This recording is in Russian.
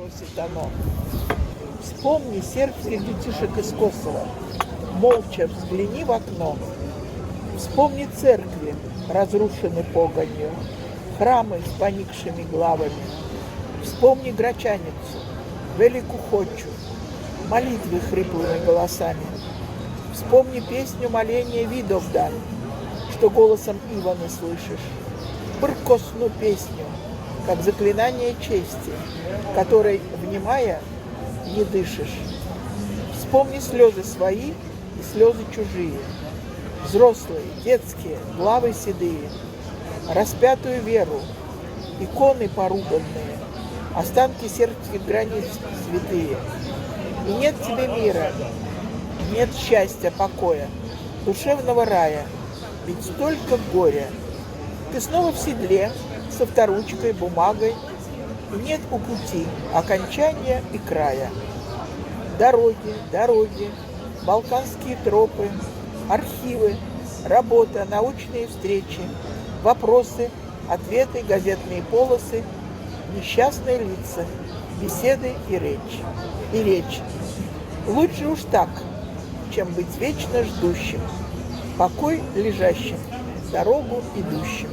просит оно. Вспомни сербских детишек из Косово, молча взгляни в окно. Вспомни церкви, разрушены погонью, храмы с поникшими главами. Вспомни Грачаницу, Велику Хочу, молитвы хриплыми голосами. Вспомни песню моления Видовдан, что голосом Иваны слышишь. Бркосну песню, как заклинание чести, которой, внимая, не дышишь. Вспомни слезы свои и слезы чужие, взрослые, детские, главы седые, распятую веру, иконы поруганные, останки сербских границ святые. И нет тебе мира, нет счастья, покоя, душевного рая, ведь столько горя. Ты снова в седле, со вторучкой, бумагой, и нет у пути окончания и края. Дороги, дороги, балканские тропы, архивы, работа, научные встречи, вопросы, ответы, газетные полосы, несчастные лица, беседы и речь. Лучше уж так, чем быть вечно ждущим, покой лежащим, дорогу идущим.